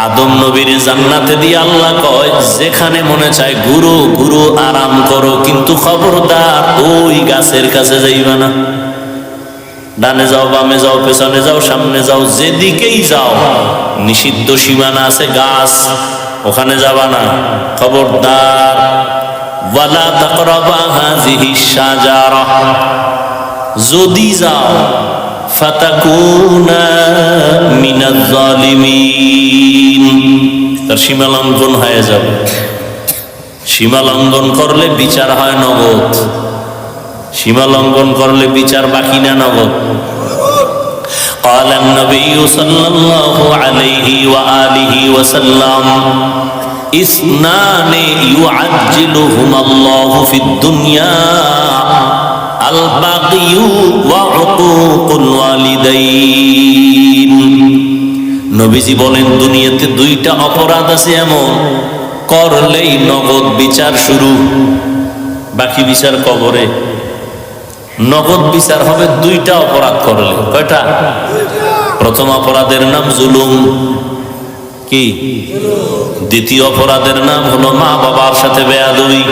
আদম নবীর জান্নাতে দিয়ে আল্লাহ কয়, যেখানে মনে চায় ঘুরো ঘুরো, আরাম করো, কিন্তু খবরদার ওই গাছের কাছে যাইবা না। ডানে যাও, বামে যাও, পেছনে যাও, সামনে যাও, যেদিকেই যাও, নিষিদ্ধ সীমানা আছে গাছ, ওখানে যাবা না, খবরদার। ওয়ালা তাকরাবা হাযিহিশ শাজারা, যদি যাও ফাতাকুনা মিনাজ জালিমিন, তার সীমা লঙ্ঘন হয়ে যাবে। সীমা লঙ্ঘন করলে বিচার হয় নগদ, সীমা লঙ্ঘন করলে বিচার বাকি না নগদ। قال النبي صلى الله عليه وآله وسلم اثنان يعجلهما الله في الدنيا البغي وعقوق الوالدين। নবীজি বলেন, দুনিয়াতে দুইটা অপরাধ আছে এমন, করলেই নগদ বিচার শুরু, বাকি বিচার কবরে। নগদ বিচার হবে দুইটা অপরাধ করলে। কয়টা? প্রথম অপরাধের নাম জুলুম, কি? দ্বিতীয় অপরাধের নাম হলো মা বাবার সাথে বেয়াদবি।